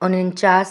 49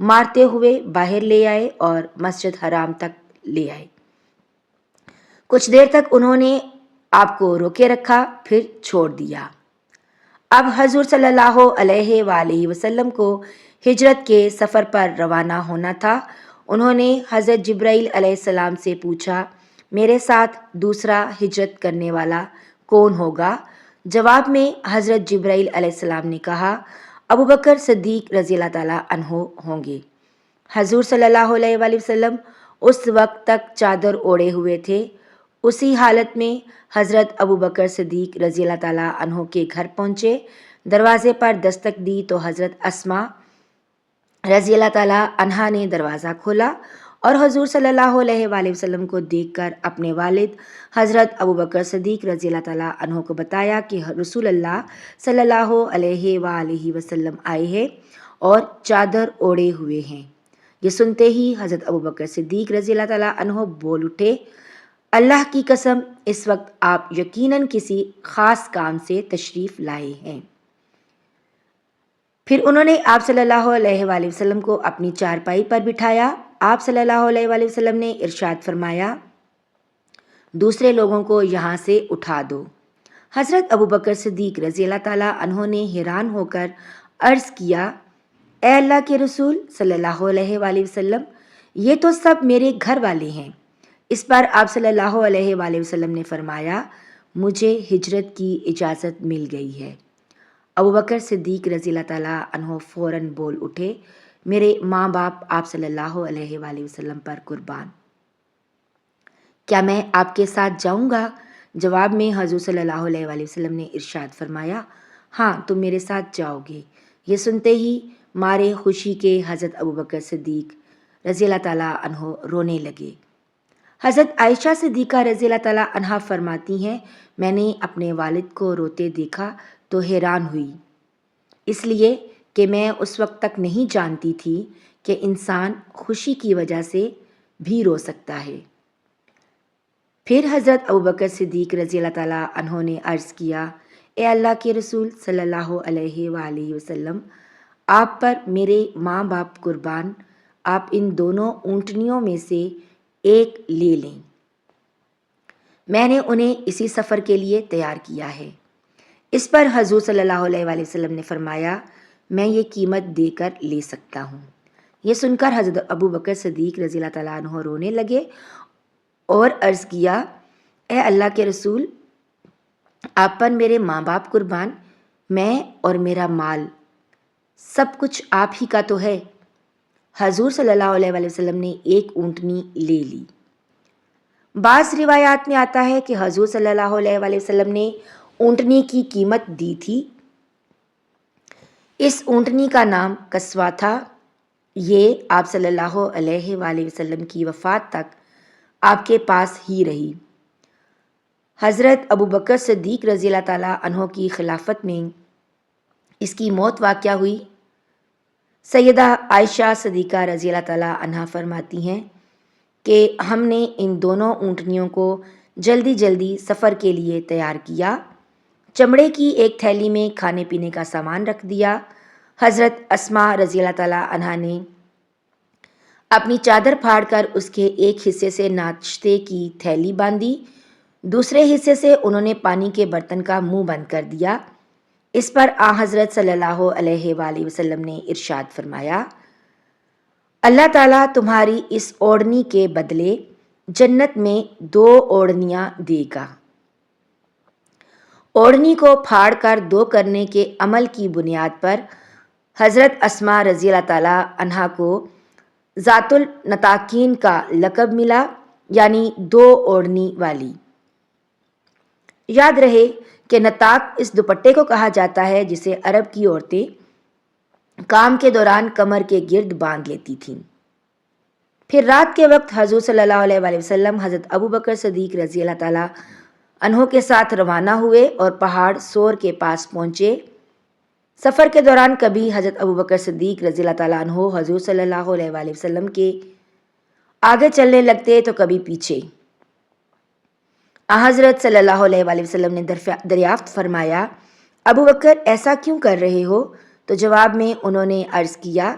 مارتے ہوئے باہر لے آئے اور مسجد حرام تک لے آئے۔ کچھ دیر تک انہوں نے آپ کو روکے رکھا، پھر چھوڑ دیا۔ اب حضور صلی اللہ علیہ وآلہ وسلم کو ہجرت کے سفر پر روانہ ہونا تھا۔ انہوں نے حضرت جبرائیل علیہ السلام سے پوچھا، میرے ساتھ دوسرا ہجرت کرنے والا کون ہوگا؟ جواب میں حضرت جبرائیل علیہ السلام نے کہا، ابوبکر صدیق رضی اللہ تعالیٰ عنہ ہوں گے۔ حضور صلی اللہ علیہ وآلہ وسلم اس وقت تک چادر اوڑھے ہوئے تھے۔ اسی حالت میں حضرت ابوبکر صدیق رضی اللہ تعالیٰ عنہ کے گھر پہنچے۔ دروازے پر دستک دی تو حضرت اسماء رضی اللہ تعالیٰ عنہا نے دروازہ کھولا اور حضور صلی اللہ علیہ وآلہ وسلم کو دیکھ کر اپنے والد حضرت ابوبکر صدیق رضی اللہ تعالیٰ عنہ کو بتایا کہ رسول اللہ صلی اللہ علیہ وآلہ وسلم آئے ہیں اور چادر اوڑھے ہوئے ہیں۔ یہ سنتے ہی حضرت ابوبکر صدیق رضی اللہ تعالیٰ عنہ بول اٹھے، اللہ کی قسم اس وقت آپ یقیناً کسی خاص کام سے تشریف لائے ہیں۔ پھر انہوں نے آپ صلی اللہ علیہ وآلہ وسلم کو اپنی چارپائی پر بٹھایا۔ آپ صلی اللہ علیہ وآلہ وسلم نے ارشاد فرمایا، دوسرے لوگوں کو یہاں سے اٹھا دو۔ حضرت ابوبکر صدیق رضی اللہ تعالیٰ عنہ نے حیران ہو کر عرض کیا، اے اللہ کے رسول صلی اللہ علیہ وآلہ وسلم، یہ تو سب میرے گھر والے ہیں۔ اس پر آپ صلی اللہ علیہ وآلہ وسلم نے فرمایا، مجھے ہجرت کی اجازت مل گئی ہے۔ ابوبکر صدیق رضی اللہ تعالیٰ عنہ فوراً بول اٹھے، میرے ماں باپ آپ صلی اللہ علیہ وآلہ وسلم پر قربان، کیا میں آپ کے ساتھ جاؤں گا؟ جواب میں حضور صلی اللہ علیہ وآلہ وسلم نے ارشاد فرمایا، ہاں تم میرے ساتھ جاؤ گے۔ یہ سنتے ہی مارے خوشی کے حضرت ابوبکر صدیق رضی اللہ تعالیٰ عنہ رونے لگے۔ حضرت عائشہ صدیقہ رضی اللہ تعالیٰ عنہا فرماتی ہیں، میں نے اپنے والد کو روتے دیکھا تو حیران ہوئی، اس لیے کہ میں اس وقت تک نہیں جانتی تھی کہ انسان خوشی کی وجہ سے بھی رو سکتا ہے۔ پھر حضرت ابوبکر صدیق رضی اللہ تعالیٰ عنہ نے عرض کیا، اے اللہ کے رسول صلی اللہ علیہ وآلہ وسلم، آپ پر میرے ماں باپ قربان، آپ ان دونوں اونٹنیوں میں سے ایک لے لیں، میں نے انہیں اسی سفر کے لیے تیار کیا ہے۔ اس پر حضور صلی اللہ علیہ وآلہ وسلم نے فرمایا، میں یہ قیمت دے کر لے سکتا ہوں۔ یہ سن کر حضرت ابوبکر صدیق رضی اللہ تعالیٰ عنہ رونے لگے اور عرض کیا، اے اللہ کے رسول، آپ پر میرے ماں باپ قربان، میں اور میرا مال سب کچھ آپ ہی کا تو ہے۔ حضور صلی اللہ علیہ وآلہ وسلم نے ایک اونٹنی لے لی۔ بعض روایات میں آتا ہے کہ حضور صلی اللہ علیہ وآلہ وسلم نے اونٹنی کی قیمت دی تھی۔ اس اونٹنی کا نام قصوہ تھا۔ یہ آپ صلی اللہ علیہ وآلہ وسلم کی وفات تک آپ کے پاس ہی رہی۔ حضرت ابوبکر صدیق رضی اللہ تعالیٰ عنہ کی خلافت میں اس کی موت واقع ہوئی۔ سیدہ عائشہ صدیقہ رضی اللہ تعالیٰ عنہا فرماتی ہیں کہ ہم نے ان دونوں اونٹنیوں کو جلدی جلدی سفر کے لیے تیار کیا، چمڑے کی ایک تھیلی میں کھانے پینے کا سامان رکھ دیا۔ حضرت اسماء رضی اللہ تعالیٰ عنہا نے اپنی چادر پھاڑ کر اس کے ایک حصے سے ناشتے کی تھیلی باندھی، دوسرے حصے سے انہوں نے پانی کے برتن کا منہ بند کر دیا۔ اس پر حضرت صلی اللہ علیہ وآلہ وسلم نے ارشاد فرمایا، اللہ تعالیٰ تمہاری اس اوڑھنی کے بدلے جنت میں 2 اوڑھنیاں دے گا۔ اوڑھنی کو پھاڑ کر 2 کرنے کے عمل کی بنیاد پر حضرت اسماء رضی اللہ تعالیٰ عنہا کو ذات النطاقین کا لقب ملا، یعنی 2 اوڑھنی والی۔ یاد رہے کہ نطاق اس دوپٹے کو کہا جاتا ہے جسے عرب کی عورتیں کام کے دوران کمر کے گرد باندھ لیتی تھیں۔ پھر رات کے وقت حضور صلی اللہ علیہ وآلہ وسلم حضرت ابوبکر صدیق رضی اللہ تعالیٰ عنہ کے ساتھ روانہ ہوئے اور پہاڑ سور کے پاس پہنچے۔ سفر کے دوران کبھی حضرت ابوبکر صدیق رضی اللہ تعالیٰ عنہ حضور صلی اللہ علیہ وآلہ وسلم کے آگے چلنے لگتے تو کبھی پیچھے۔ حضرت صلی اللہ علیہ وآلہ وسلم نے دریافت فرمایا، ابوبکر ایسا کیوں کر رہے ہو؟ تو جواب میں انہوں نے عرض کیا،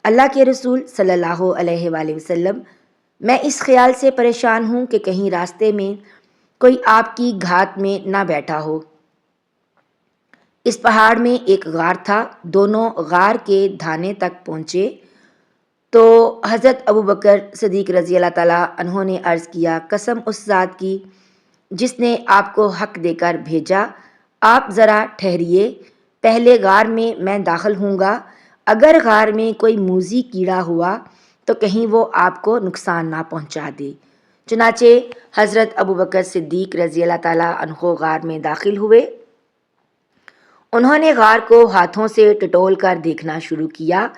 اللہ کے رسول صلی اللہ علیہ وآلہ وسلم، میں اس خیال سے پریشان ہوں کہ کہیں راستے میں کوئی آپ کی گھات میں نہ بیٹھا ہو۔ اس پہاڑ میں ایک غار تھا، دونوں غار کے دھانے تک پہنچے تو حضرت ابوبکر صدیق رضی اللہ تعالیٰ عنہ نے عرض کیا، قسم اس ذات کی جس نے آپ کو حق دے کر بھیجا، آپ ذرا ٹھہریے، پہلے غار میں داخل ہوں گا، اگر غار میں کوئی موذی کیڑا ہوا تو کہیں وہ آپ کو نقصان نہ پہنچا دے۔ چنانچہ حضرت ابوبکر صدیق رضی اللہ تعالیٰ عنہ غار میں داخل ہوئے۔ انہوں نے غار کو ہاتھوں سے ٹٹول کر دیکھنا شروع کیا،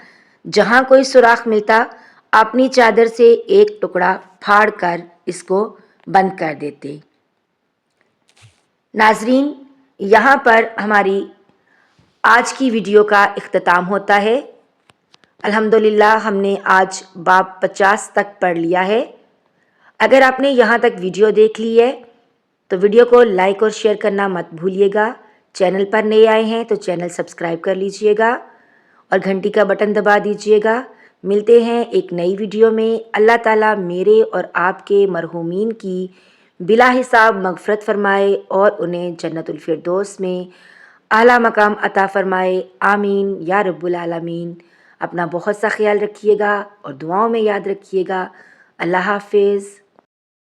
جہاں کوئی سوراخ ملتا اپنی چادر سے ایک ٹکڑا پھاڑ کر اس کو بند کر دیتے۔ ناظرین، یہاں پر ہماری آج کی ویڈیو کا اختتام ہوتا ہے۔ الحمدللہ ہم نے آج باب 50 تک پڑھ لیا ہے۔ اگر آپ نے یہاں تک ویڈیو دیکھ لی ہے تو ویڈیو کو لائک اور شیئر کرنا مت بھولیے گا۔ چینل پر نئے آئے ہیں تو چینل سبسکرائب کر لیجئے گا اور گھنٹی کا بٹن دبا دیجئے گا۔ ملتے ہیں ایک نئی ویڈیو میں۔ اللہ تعالیٰ میرے اور آپ کے مرحومین کی بلا حساب مغفرت فرمائے اور انہیں جنت الفردوس میں اعلیٰ مقام عطا فرمائے، آمین یا رب العالمین۔ اپنا بہت سا خیال رکھیے گا اور دعاؤں میں یاد رکھیے گا۔ اللہ حافظ۔